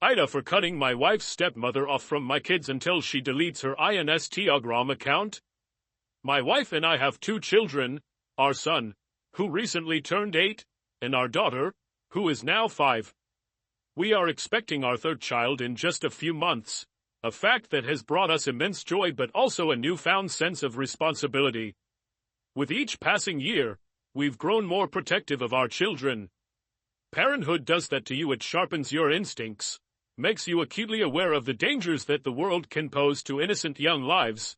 Ida for cutting my wife's stepmother off from my kids until she deletes her Instagram account. My wife and I have 2 children, our son, who recently turned 8, and our daughter, who is now 5. We are expecting our 3rd child in just a few months, a fact that has brought us immense joy but also a newfound sense of responsibility. With each passing year, we've grown more protective of our children. Parenthood does that to you. It sharpens your instincts, makes you acutely aware of the dangers that the world can pose to innocent young lives.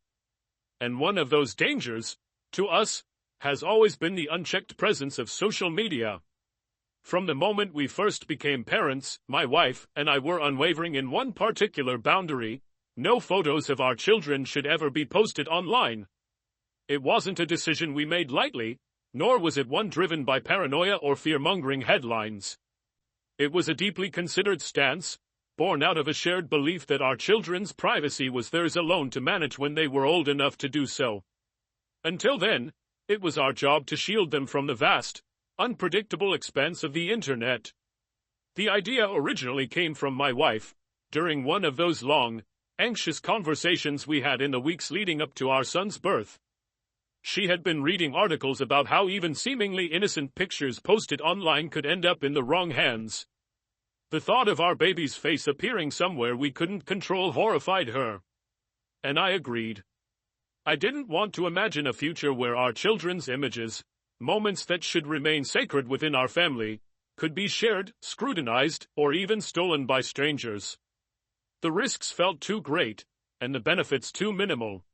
And one of those dangers, to us, has always been the unchecked presence of social media. From the moment we first became parents, my wife and I were unwavering in one particular boundary: no photos of our children should ever be posted online. It wasn't a decision we made lightly, nor was it one driven by paranoia or fear-mongering headlines. It was a deeply considered stance, born out of a shared belief that our children's privacy was theirs alone to manage when they were old enough to do so. Until then, it was our job to shield them from the vast, unpredictable expanse of the internet. The idea originally came from my wife, during one of those long, anxious conversations we had in the weeks leading up to our son's birth. She had been reading articles about how even seemingly innocent pictures posted online could end up in the wrong hands. The thought of our baby's face appearing somewhere we couldn't control horrified her. And I agreed. I didn't want to imagine a future where our children's images, moments that should remain sacred within our family, could be shared, scrutinized, or even stolen by strangers. The risks felt too great, and the benefits too minimal.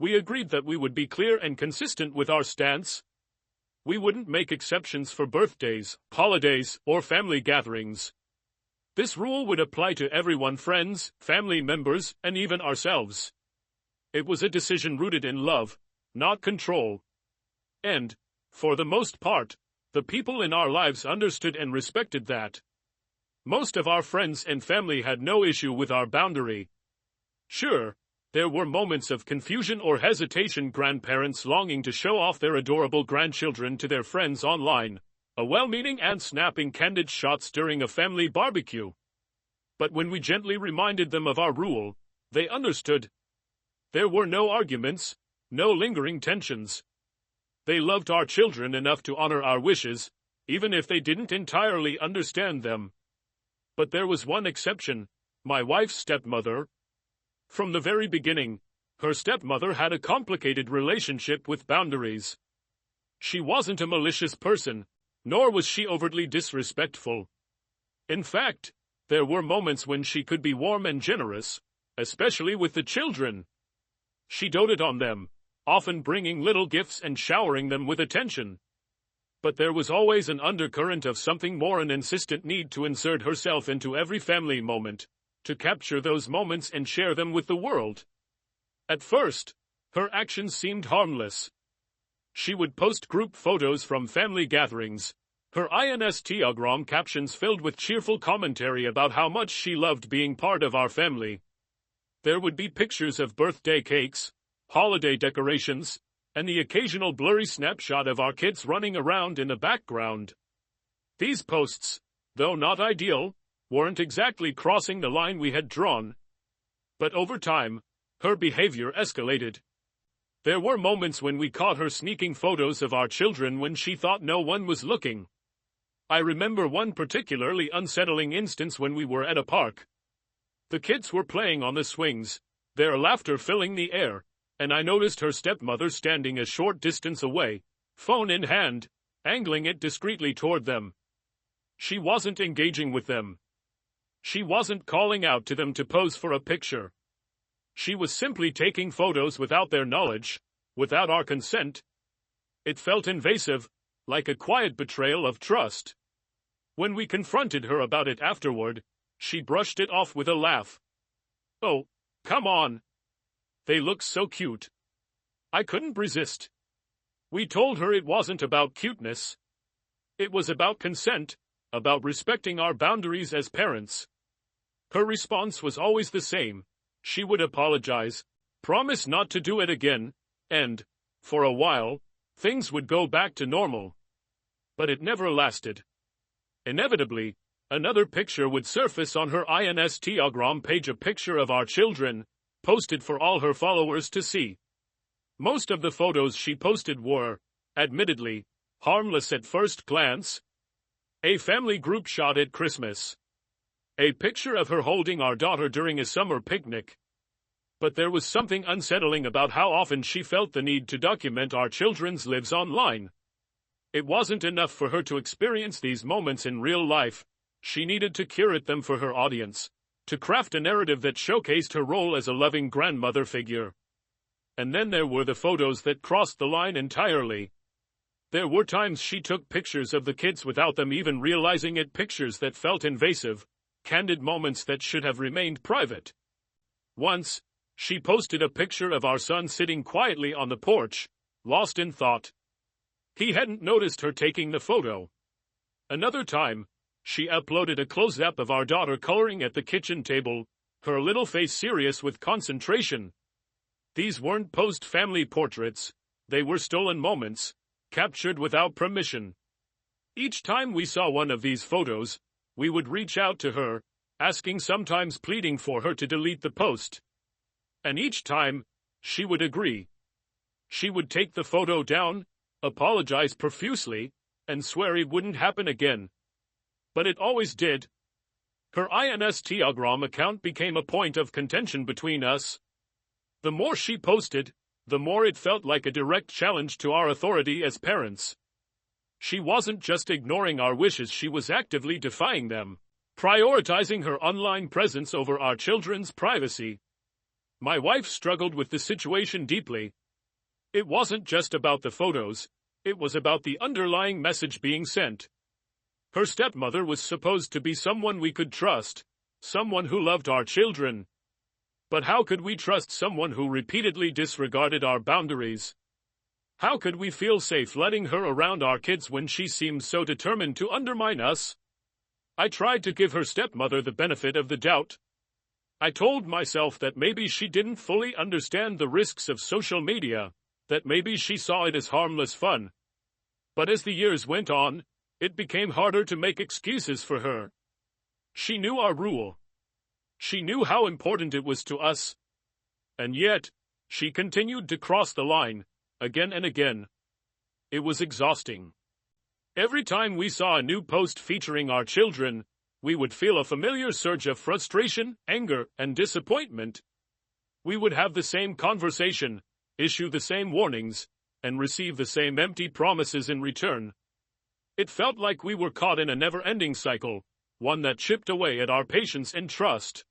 We agreed that we would be clear and consistent with our stance. We wouldn't make exceptions for birthdays, holidays, or family gatherings. This rule would apply to everyone: friends, family members, and even ourselves. It was a decision rooted in love, not control. And, for the most part, the people in our lives understood and respected that. Most of our friends and family had no issue with our boundary. Sure, there were moments of confusion or hesitation: grandparents longing to show off their adorable grandchildren to their friends online, a well-meaning aunt snapping candid shots during a family barbecue. But when we gently reminded them of our rule, they understood. There were no arguments, no lingering tensions. They loved our children enough to honor our wishes, even if they didn't entirely understand them. But there was one exception: my wife's stepmother. From the very beginning, her stepmother had a complicated relationship with boundaries. She wasn't a malicious person, nor was she overtly disrespectful. In fact, there were moments when she could be warm and generous, especially with the children. She doted on them, often bringing little gifts and showering them with attention. But there was always an undercurrent of something more: an insistent need to insert herself into every family moment, to capture those moments and share them with the world. At first, her actions seemed harmless. She would post group photos from family gatherings, her Instagram captions filled with cheerful commentary about how much she loved being part of our family. There would be pictures of birthday cakes, holiday decorations, and the occasional blurry snapshot of our kids running around in the background. These posts, though not ideal, weren't exactly crossing the line we had drawn. But over time, her behavior escalated. There were moments when we caught her sneaking photos of our children when she thought no one was looking. I remember one particularly unsettling instance when we were at a park. The kids were playing on the swings, their laughter filling the air, and I noticed her stepmother standing a short distance away, phone in hand, angling it discreetly toward them. She wasn't engaging with them. She wasn't calling out to them to pose for a picture. She was simply taking photos without their knowledge, without our consent. It felt invasive, like a quiet betrayal of trust. When we confronted her about it afterward, she brushed it off with a laugh. "Oh, come on. They look so cute." I couldn't resist. We told her it wasn't about cuteness. It was about consent, about respecting our boundaries as parents. Her response was always the same. She would apologize, promise not to do it again, and, for a while, things would go back to normal. But it never lasted. Inevitably, Another picture would surface on her Instagram page, a picture of our children, posted for all her followers to see. Most of the photos she posted were, admittedly, harmless at first glance. A family group shot at Christmas. A picture of her holding our daughter during a summer picnic. But there was something unsettling about how often she felt the need to document our children's lives online. It wasn't enough for her to experience these moments in real life. She needed to curate them for her audience, to craft a narrative that showcased her role as a loving grandmother figure. And then there were the photos that crossed the line entirely. There were times she took pictures of the kids without them even realizing it, pictures that felt invasive, candid moments that should have remained private. Once, she posted a picture of our son sitting quietly on the porch, lost in thought. He hadn't noticed her taking the photo. Another time, she uploaded a close-up of our daughter coloring at the kitchen table, her little face serious with concentration. These weren't post-family portraits, they were stolen moments, captured without permission. Each time we saw one of these photos, we would reach out to her, asking, sometimes pleading for her to delete the post. And each time, she would agree. She would take the photo down, apologize profusely, and swear it wouldn't happen again. But it always did. Her Instagram account became a point of contention between us. The more she posted, the more it felt like a direct challenge to our authority as parents. She wasn't just ignoring our wishes, she was actively defying them, prioritizing her online presence over our children's privacy. My wife struggled with the situation deeply. It wasn't just about the photos, it was about the underlying message being sent. Her stepmother was supposed to be someone we could trust, someone who loved our children. But how could we trust someone who repeatedly disregarded our boundaries? How could we feel safe letting her around our kids when she seemed so determined to undermine us? I tried to give her stepmother the benefit of the doubt. I told myself that maybe she didn't fully understand the risks of social media, that maybe she saw it as harmless fun. But as the years went on, it became harder to make excuses for her. She knew our rule. She knew how important it was to us. And yet, she continued to cross the line, again and again. It was exhausting. Every time we saw a new post featuring our children, we would feel a familiar surge of frustration, anger, and disappointment. We would have the same conversation, issue the same warnings, and receive the same empty promises in return. It felt like we were caught in a never-ending cycle, one that chipped away at our patience and trust.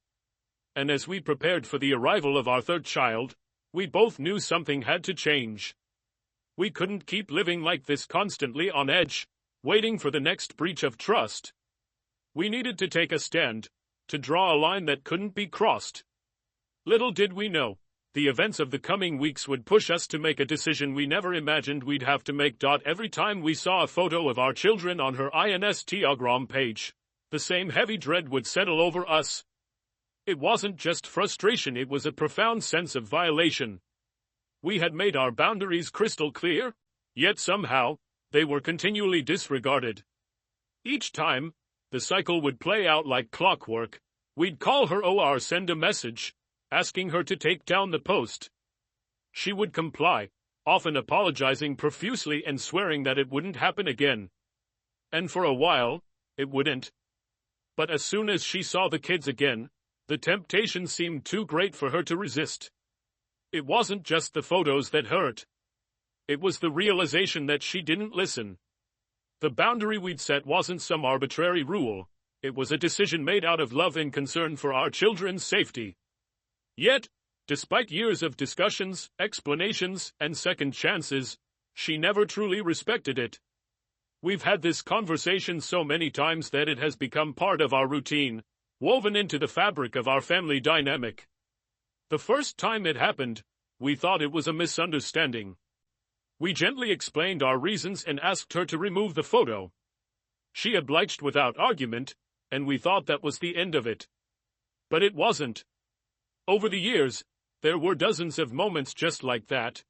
And as we prepared for the arrival of our third child, we both knew something had to change. We couldn't keep living like this, constantly on edge, waiting for the next breach of trust. We needed to take a stand, to draw a line that couldn't be crossed. Little did we know, the events of the coming weeks would push us to make a decision we never imagined we'd have to make. Every time we saw a photo of our children on her Instagram page, the same heavy dread would settle over us. It wasn't just frustration, it was a profound sense of violation. We had made our boundaries crystal clear, yet somehow, they were continually disregarded. Each time, the cycle would play out like clockwork. We'd call her or send a message, asking her to take down the post. She would comply, often apologizing profusely and swearing that it wouldn't happen again. And for a while, it wouldn't. But as soon as she saw the kids again, the temptation seemed too great for her to resist. It wasn't just the photos that hurt. It was the realization that she didn't listen. The boundary we'd set wasn't some arbitrary rule. It was a decision made out of love and concern for our children's safety. Yet, despite years of discussions, explanations, and second chances, she never truly respected it. We've had this conversation so many times that it has become part of our routine, woven into the fabric of our family dynamic. The first time it happened, we thought it was a misunderstanding. We gently explained our reasons and asked her to remove the photo. She obliged without argument, and we thought that was the end of it. But it wasn't. Over the years, there were dozens of moments just like that.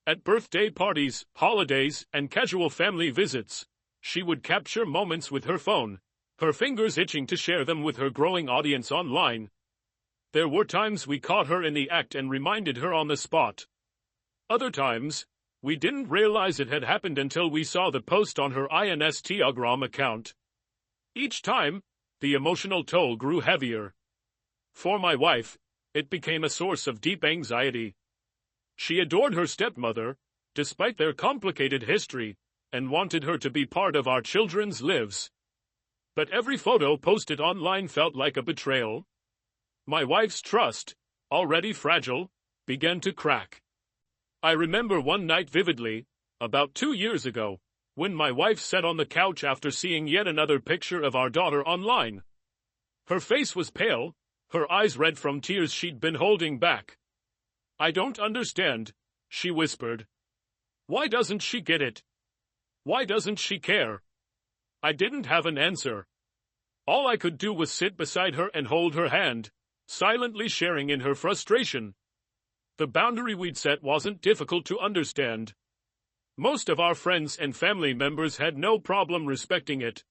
At birthday parties, holidays, and casual family visits, she would capture moments with her phone, her fingers itching to share them with her growing audience online. There were times we caught her in the act and reminded her on the spot. Other times, we didn't realize it had happened until we saw the post on her Instagram account. Each time, the emotional toll grew heavier. For my wife, it became a source of deep anxiety. She adored her stepmother, despite their complicated history, and wanted her to be part of our children's lives. But every photo posted online felt like a betrayal. My wife's trust, already fragile, began to crack. I remember one night vividly, about 2 years ago, when my wife sat on the couch after seeing yet another picture of our daughter online. Her face was pale, her eyes red from tears she'd been holding back. "I don't understand," she whispered. "Why doesn't she get it? Why doesn't she care?" I didn't have an answer. All I could do was sit beside her and hold her hand, silently sharing in her frustration. The boundary we'd set wasn't difficult to understand. Most of our friends and family members had no problem respecting it.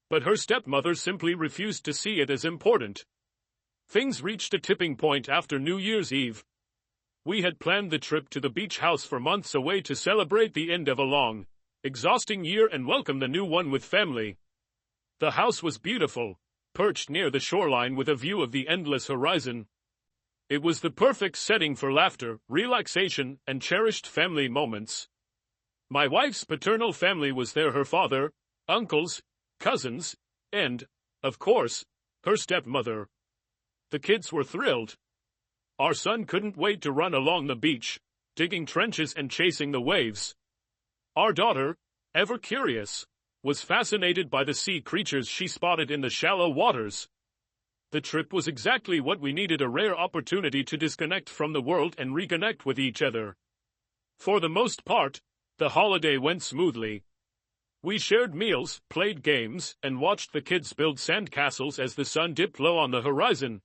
But her stepmother simply refused to see it as important. Things reached a tipping point after New Year's Eve. We had planned the trip to the beach house for months away to celebrate the end of a long, exhausting year and welcome the new one with family. The house was beautiful, perched near the shoreline with a view of the endless horizon. It was the perfect setting for laughter, relaxation, and cherished family moments. My wife's paternal family was there, her father, uncles, cousins, and, of course, her stepmother. The kids were thrilled. Our son couldn't wait to run along the beach, digging trenches and chasing the waves. Our daughter, ever curious, was fascinated by the sea creatures she spotted in the shallow waters. The trip was exactly what we needed, a rare opportunity to disconnect from the world and reconnect with each other. For the most part, the holiday went smoothly. We shared meals, played games, and watched the kids build sandcastles as the sun dipped low on the horizon.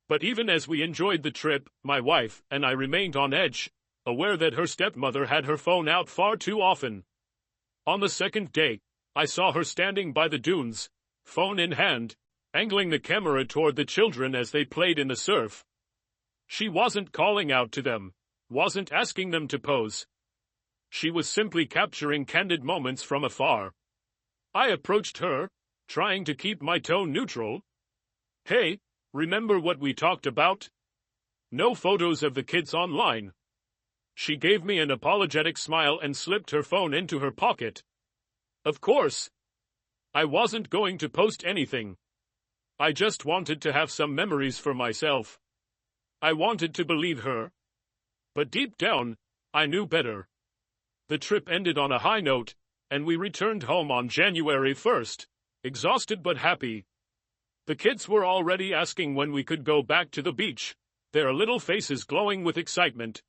But even as we enjoyed the trip, my wife and I remained on edge, aware that her stepmother had her phone out far too often. On the second day, I saw her standing by the dunes, phone in hand, angling the camera toward the children as they played in the surf. She wasn't calling out to them, wasn't asking them to pose. She was simply capturing candid moments from afar. I approached her, trying to keep my tone neutral. "Hey, remember what we talked about? No photos of the kids online." She gave me an apologetic smile and slipped her phone into her pocket. Of course, I wasn't going to post anything. I just wanted to have some memories for myself. I wanted to believe her. But deep down, I knew better. The trip ended on a high note, and we returned home on January 1st, exhausted but happy. The kids were already asking when we could go back to the beach, their little faces glowing with excitement.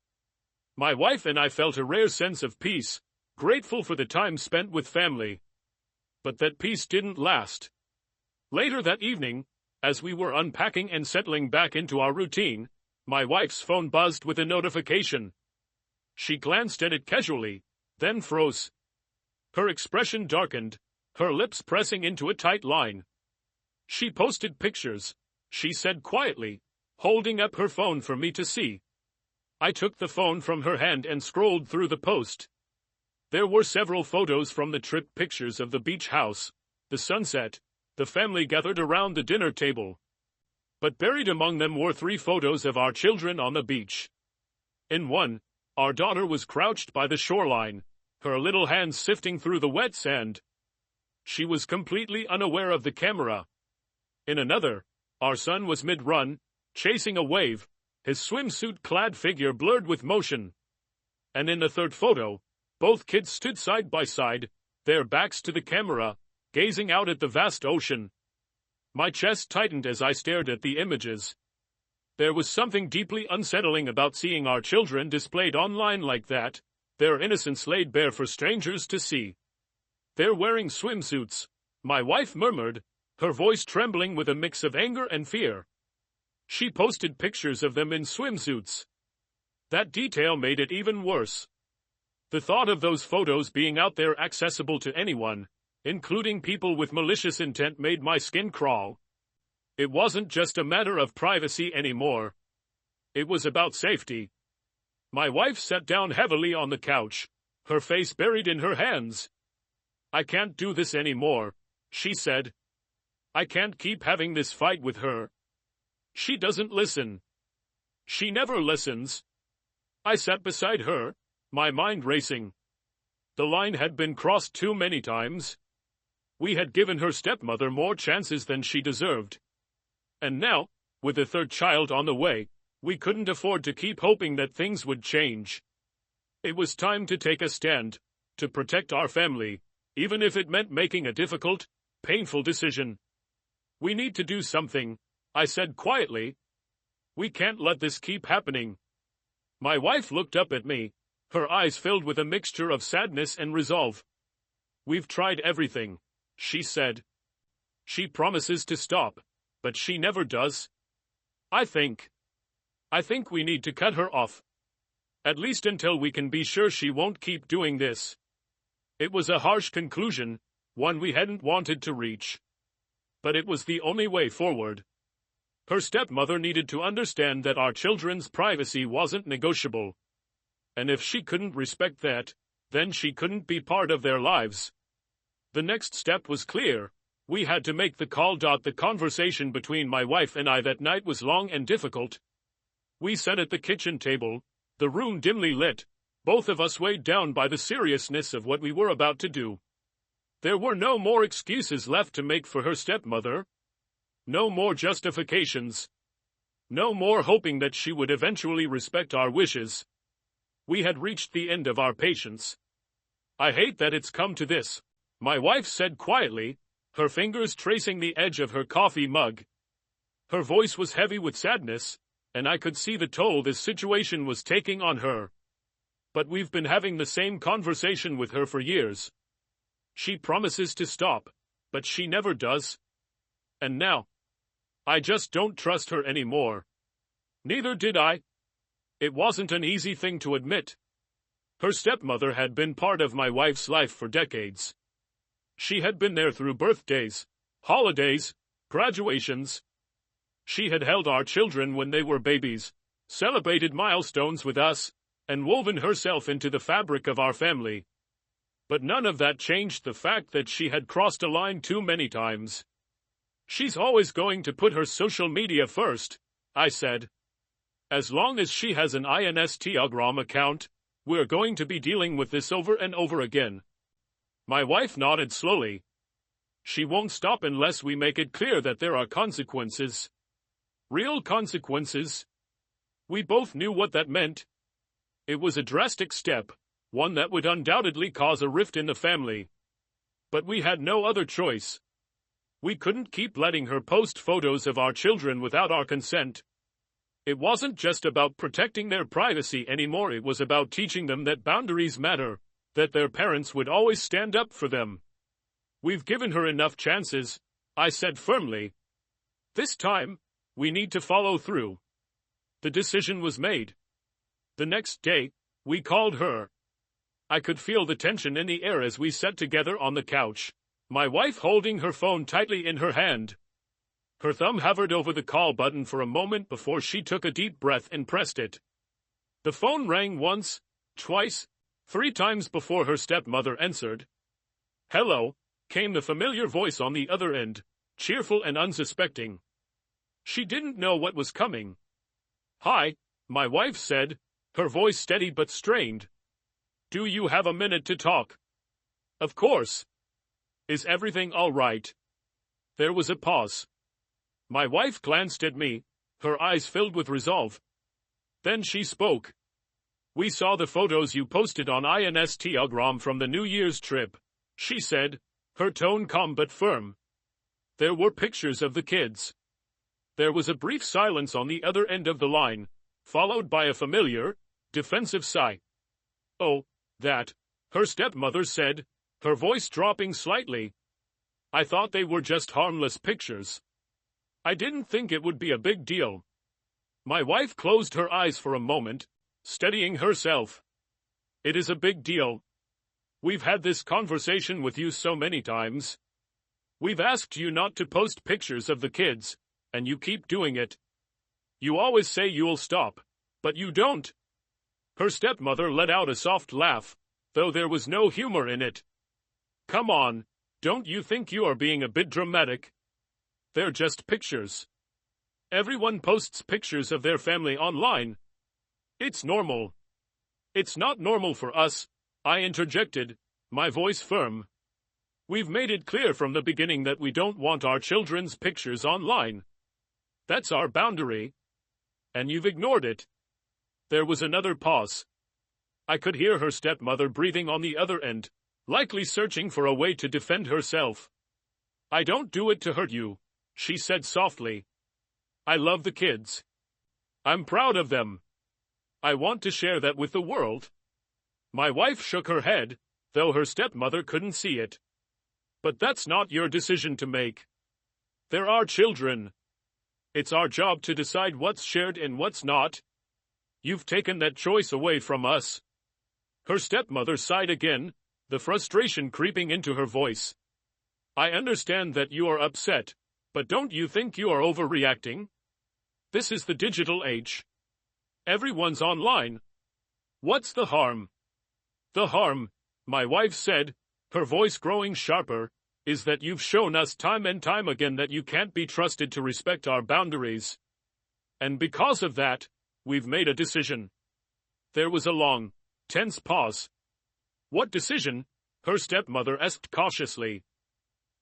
My wife and I felt a rare sense of peace, grateful for the time spent with family. But that peace didn't last. Later that evening, as we were unpacking and settling back into our routine, my wife's phone buzzed with a notification. She glanced at it casually, then froze. Her expression darkened, her lips pressing into a tight line. "She posted pictures," she said quietly, holding up her phone for me to see. I took the phone from her hand and scrolled through the post. There were several photos from the trip, pictures of the beach house, the sunset, the family gathered around the dinner table. But buried among them were 3 photos of our children on the beach. In one, our daughter was crouched by the shoreline, her little hands sifting through the wet sand. She was completely unaware of the camera. In another, our son was mid-run, chasing a wave, his swimsuit-clad figure blurred with motion. And in the third photo, both kids stood side by side, their backs to the camera, gazing out at the vast ocean. My chest tightened as I stared at the images. There was something deeply unsettling about seeing our children displayed online like that, their innocence laid bare for strangers to see. "They're wearing swimsuits," my wife murmured, her voice trembling with a mix of anger and fear. She posted pictures of them in swimsuits. That detail made it even worse. The thought of those photos being out there accessible to anyone, including people with malicious intent, made my skin crawl. It wasn't just a matter of privacy anymore. It was about safety. My wife sat down heavily on the couch, her face buried in her hands. "I can't do this anymore," she said. "I can't keep having this fight with her. She doesn't listen. She never listens." I sat beside her, my mind racing. The line had been crossed too many times. We had given her stepmother more chances than she deserved. And now, with a third child on the way, we couldn't afford to keep hoping that things would change. It was time to take a stand, to protect our family, even if it meant making a difficult, painful decision. "We need to do something," I said quietly. "We can't let this keep happening." My wife looked up at me, her eyes filled with a mixture of sadness and resolve. "We've tried everything," she said. "She promises to stop, but she never does. I think we need to cut her off. At least until we can be sure she won't keep doing this." It was a harsh conclusion, one we hadn't wanted to reach. But it was the only way forward. Her stepmother needed to understand that our children's privacy wasn't negotiable. And if she couldn't respect that, then she couldn't be part of their lives. The next step was clear. We had to make the call. The conversation between my wife and I that night was long and difficult. We sat at the kitchen table, the room dimly lit, both of us weighed down by the seriousness of what we were about to do. There were no more excuses left to make for her stepmother. No more justifications. No more hoping that she would eventually respect our wishes. We had reached the end of our patience. "I hate that it's come to this," my wife said quietly, her fingers tracing the edge of her coffee mug. Her voice was heavy with sadness, and I could see the toll this situation was taking on her. "But we've been having the same conversation with her for years. She promises to stop, but she never does. And now, I just don't trust her anymore." Neither did I. It wasn't an easy thing to admit. Her stepmother had been part of my wife's life for decades. She had been there through birthdays, holidays, graduations. She had held our children when they were babies, celebrated milestones with us, and woven herself into the fabric of our family. But none of that changed the fact that she had crossed a line too many times. "She's always going to put her social media first," I said. "As long as she has an Instagram account, we're going to be dealing with this over and over again." My wife nodded slowly. "She won't stop unless we make it clear that there are consequences. Real consequences." We both knew what that meant. It was a drastic step, one that would undoubtedly cause a rift in the family. But we had no other choice. We couldn't keep letting her post photos of our children without our consent. It wasn't just about protecting their privacy anymore, it was about teaching them that boundaries matter, that their parents would always stand up for them. "We've given her enough chances," I said firmly. "This time, we need to follow through." The decision was made. The next day, we called her. I could feel the tension in the air as we sat together on the couch, my wife holding her phone tightly in her hand. Her thumb hovered over the call button for a moment before she took a deep breath and pressed it. The phone rang once, twice, 3 times before her stepmother answered. "Hello," came the familiar voice on the other end, cheerful and unsuspecting. She didn't know what was coming. "Hi," my wife said, her voice steady but strained. "Do you have a minute to talk?" "Of course. Is everything all right?" There was a pause. My wife glanced at me, her eyes filled with resolve. Then she spoke. "We saw the photos you posted on Instagram from the New Year's trip," she said, her tone calm but firm. There were pictures of the kids. There was a brief silence on the other end of the line, followed by a familiar, defensive sigh. "Oh, that," her stepmother said, her voice dropping slightly. "I thought they were just harmless pictures. I didn't think it would be a big deal." My wife closed her eyes for a moment, steadying herself. "It is a big deal. We've had this conversation with you so many times. We've asked you not to post pictures of the kids, and you keep doing it. You always say you'll stop, but you don't. Her stepmother let out a soft laugh, though there was no humor in it. Come on, don't you think you are being a bit dramatic? They're just pictures. Everyone posts pictures of their family online. It's normal. It's not normal for us, I interjected, my voice firm. We've made it clear from the beginning that we don't want our children's pictures online. That's our boundary. And you've ignored it. There was another pause. I could hear her stepmother breathing on the other end, likely searching for a way to defend herself. I don't do it to hurt you, she said softly. I love the kids. I'm proud of them. I want to share that with the world. My wife shook her head, though her stepmother couldn't see it. But that's not your decision to make. They're our children. It's our job to decide what's shared and what's not. You've taken that choice away from us. Her stepmother sighed again, the frustration creeping into her voice. I understand that you are upset, but don't you think you are overreacting? This is the digital age. Everyone's online. What's the harm? The harm, my wife said, her voice growing sharper, is that you've shown us time and time again that you can't be trusted to respect our boundaries. And because of that, we've made a decision. There was a long, tense pause. What decision? Her stepmother asked cautiously.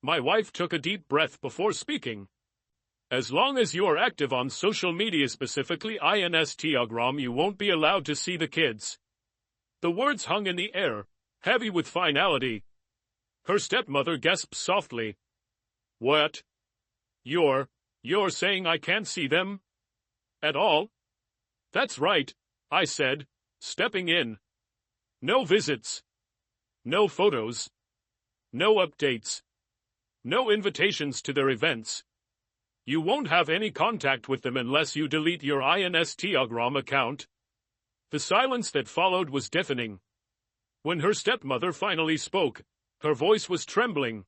My wife took a deep breath before speaking. As long as you are active on social media, specifically Instagram, you won't be allowed to see the kids. The words hung in the air, heavy with finality. Her stepmother gasped softly. What? You're saying I can't see them? At all? That's right, I said, stepping in. No visits. No photos. No updates. No invitations to their events. You won't have any contact with them unless you delete your Instagram account. The silence that followed was deafening. When her stepmother finally spoke, her voice was trembling.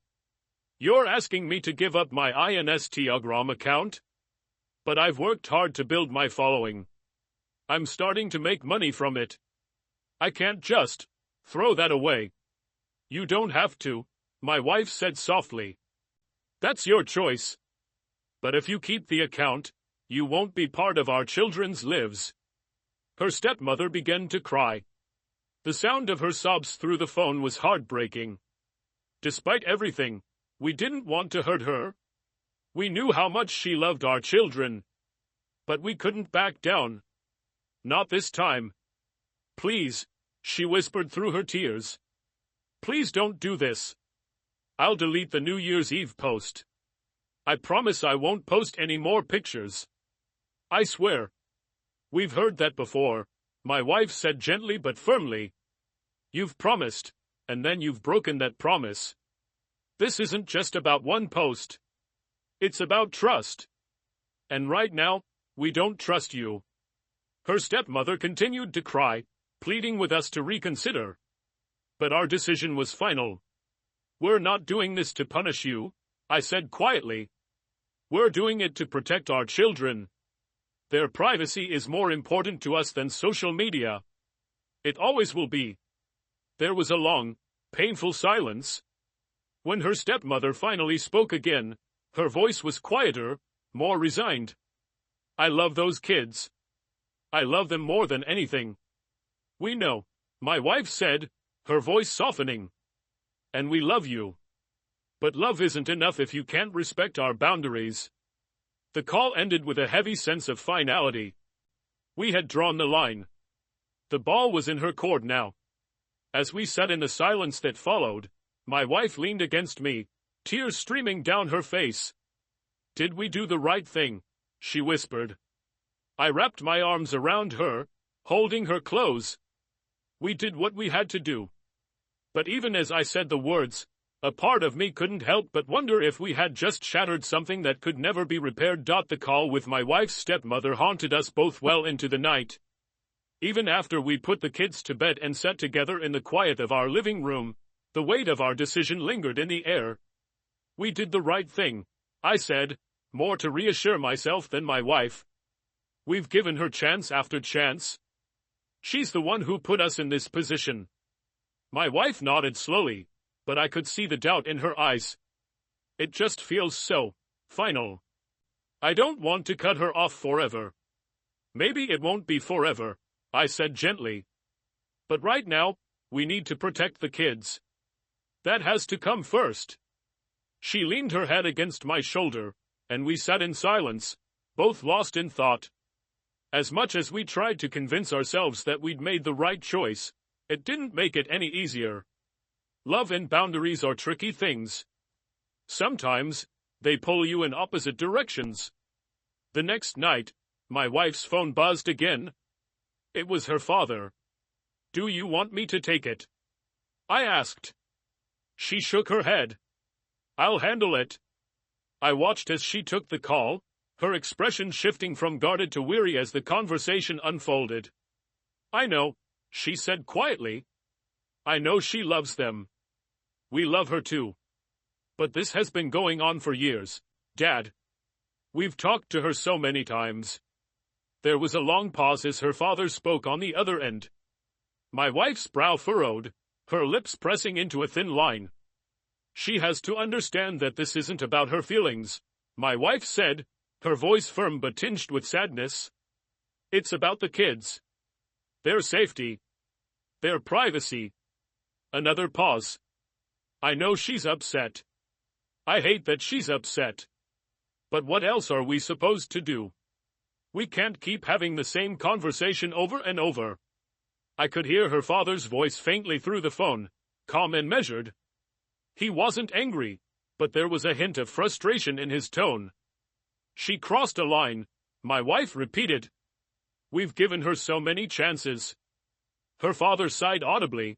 You're asking me to give up my Instagram account? But I've worked hard to build my following. I'm starting to make money from it. I can't just throw that away. You don't have to, my wife said softly. That's your choice. But if you keep the account, you won't be part of our children's lives. Her stepmother began to cry. The sound of her sobs through the phone was heartbreaking. Despite everything, we didn't want to hurt her. We knew how much she loved our children. But we couldn't back down. Not this time. Please, she whispered through her tears. Please don't do this. I'll delete the New Year's Eve post. I promise I won't post any more pictures. I swear. We've heard that before, my wife said gently but firmly. You've promised, and then you've broken that promise. This isn't just about one post. It's about trust. And right now, we don't trust you. Her stepmother continued to cry, pleading with us to reconsider. But our decision was final. We're not doing this to punish you, I said quietly. We're doing it to protect our children. Their privacy is more important to us than social media. It always will be. There was a long, painful silence. When her stepmother finally spoke again, her voice was quieter, more resigned. I love those kids. I love them more than anything. We know, my wife said, her voice softening. And we love you. But love isn't enough if you can't respect our boundaries. The call ended with a heavy sense of finality. We had drawn the line. The ball was in her court now. As we sat in the silence that followed, my wife leaned against me, tears streaming down her face. Did we do the right thing? She whispered. I wrapped my arms around her, holding her close. We did what we had to do. But even as I said the words, a part of me couldn't help but wonder if we had just shattered something that could never be repaired. The call with my wife's stepmother haunted us both well into the night. Even after we put the kids to bed and sat together in the quiet of our living room, The weight of our decision lingered in the air. We did the right thing, I said, more to reassure myself than my wife. We've given her chance after chance. She's the one who put us in this position. My wife nodded slowly, but I could see the doubt in her eyes. It just feels so final. I don't want to cut her off forever. Maybe it won't be forever, I said gently. But right now, we need to protect the kids. That has to come first. She leaned her head against my shoulder, and we sat in silence, both lost in thought. As much as we tried to convince ourselves that we'd made the right choice, it didn't make it any easier. Love and boundaries are tricky things. Sometimes, they pull you in opposite directions. The next night, my wife's phone buzzed again. It was her father. "Do you want me to take it?" I asked. She shook her head. "I'll handle it." I watched as she took the call, her expression shifting from guarded to weary as the conversation unfolded. "I know," she said quietly. "I know she loves them. We love her too. But this has been going on for years, Dad. We've talked to her so many times." There was a long pause as her father spoke on the other end. My wife's brow furrowed, her lips pressing into a thin line. "She has to understand that this isn't about her feelings," my wife said, her voice firm but tinged with sadness. "It's about the kids. Their safety. Their privacy." Another pause. "I know she's upset. I hate that she's upset. But what else are we supposed to do? We can't keep having the same conversation over and over." I could hear her father's voice faintly through the phone, calm and measured. He wasn't angry, but there was a hint of frustration in his tone. "She crossed a line," my wife repeated. "We've given her so many chances." Her father sighed audibly.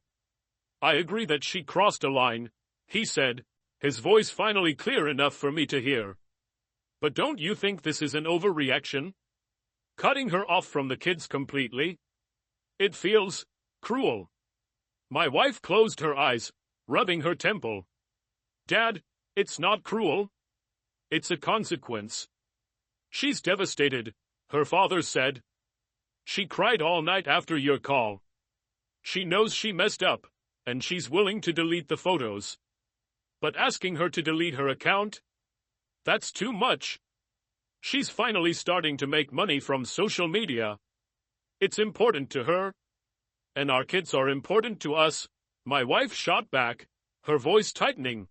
"I agree that she crossed a line," he said, his voice finally clear enough for me to hear. "But don't you think this is an overreaction? Cutting her off from the kids completely? It feels cruel." My wife closed her eyes, rubbing her temple. "Dad, it's not cruel. It's a consequence. She's devastated," her father said. "She cried all night after your call. She knows she messed up, and she's willing to delete the photos. But asking her to delete her account? That's too much. She's finally starting to make money from social media. It's important to her. And our kids are important to us," my wife shot back, her voice tightening.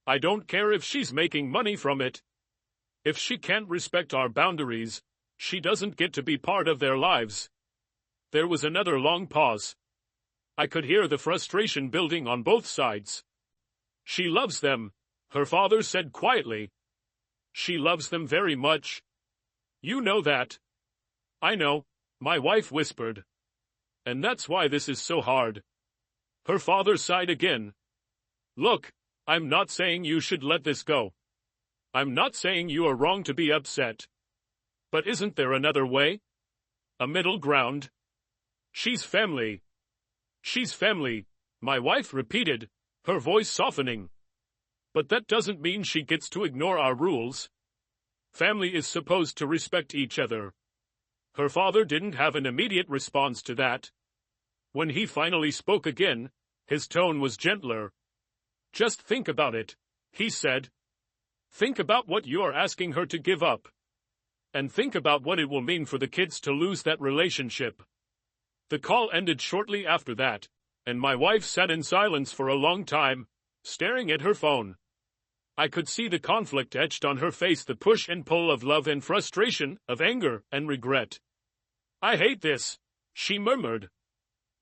"I don't care if she's making money from it. If she can't respect our boundaries, she doesn't get to be part of their lives." There was another long pause. I could hear the frustration building on both sides. "She loves them," her father said quietly. "She loves them very much. You know that." "I know," my wife whispered. "And that's why this is so hard." Her father sighed again. "Look, I'm not saying you should let this go. I'm not saying you are wrong to be upset. But isn't there another way? A middle ground? She's family. She's family," my wife repeated, her voice softening. "But that doesn't mean she gets to ignore our rules. Family is supposed to respect each other." Her father didn't have an immediate response to that. When he finally spoke again, his tone was gentler. "Just think about it," he said. "Think about what you are asking her to give up. And think about what it will mean for the kids to lose that relationship." The call ended shortly after that, and my wife sat in silence for a long time, staring at her phone. I could see the conflict etched on her face, the push and pull of love and frustration, of anger and regret. "I hate this," she murmured.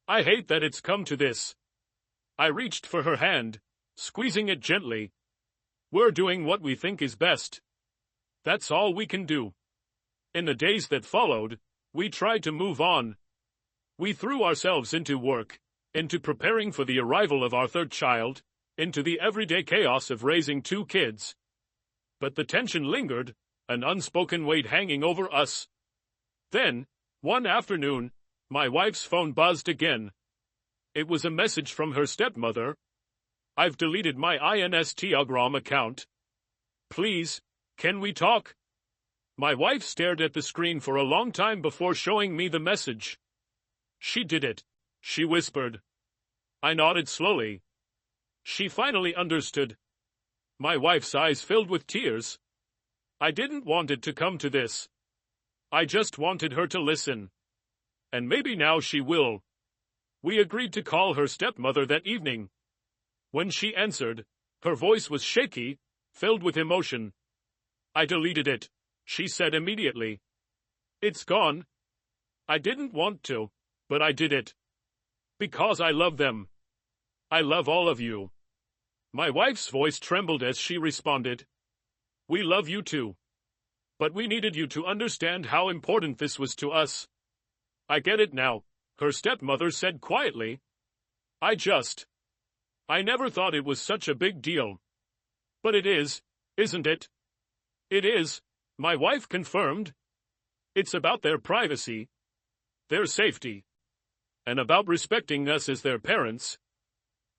"I hate that it's come to this." I reached for her hand, squeezing it gently. "We're doing what we think is best. That's all we can do." In the days that followed, we tried to move on. We threw ourselves into work, into preparing for the arrival of our third child, into the everyday chaos of raising two kids. But the tension lingered, an unspoken weight hanging over us. Then, one afternoon, my wife's phone buzzed again. It was a message from her stepmother. I've deleted my Instagram account. Please, can we talk? My wife stared at the screen for a long time before showing me the message. She did it, she whispered. I nodded slowly. She finally understood. My wife's eyes filled with tears. I didn't want it to come to this. I just wanted her to listen. And maybe now she will. We agreed to call her stepmother that evening. When she answered, her voice was shaky, filled with emotion. I deleted it, she said immediately. It's gone. I didn't want to, but I did it. Because I love them. I love all of you. My wife's voice trembled as she responded. We love you too. But we needed you to understand how important this was to us. I get it now, her stepmother said quietly. I never thought it was such a big deal. But it is, isn't it? It is, my wife confirmed. It's about their privacy, their safety, and about respecting us as their parents.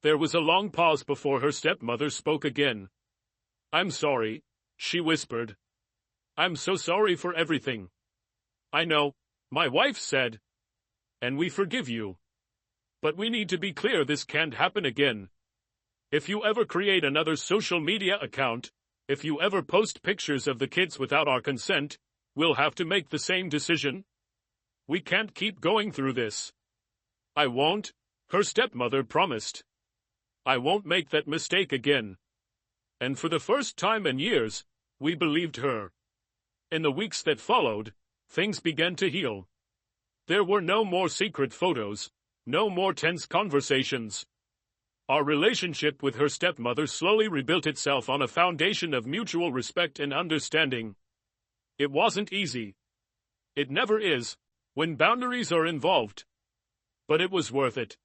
There was a long pause before her stepmother spoke again. I'm sorry, she whispered. I'm so sorry for everything. I know, my wife said. And we forgive you. But we need to be clear this can't happen again. If you ever create another social media account, if you ever post pictures of the kids without our consent, we'll have to make the same decision. We can't keep going through this. I won't, her stepmother promised. I won't make that mistake again. And for the first time in years, we believed her. In the weeks that followed, things began to heal. There were no more secret photos, no more tense conversations. Our relationship with her stepmother slowly rebuilt itself on a foundation of mutual respect and understanding. It wasn't easy. It never is, when boundaries are involved. But it was worth it.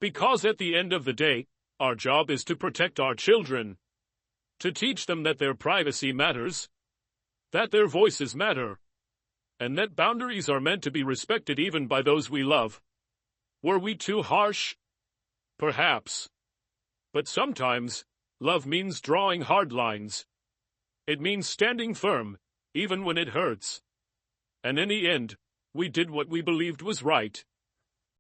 Because at the end of the day, our job is to protect our children. To teach them that their privacy matters. That their voices matter. And that boundaries are meant to be respected even by those we love. Were we too harsh? Perhaps. But sometimes, love means drawing hard lines. It means standing firm, even when it hurts. And in the end, we did what we believed was right.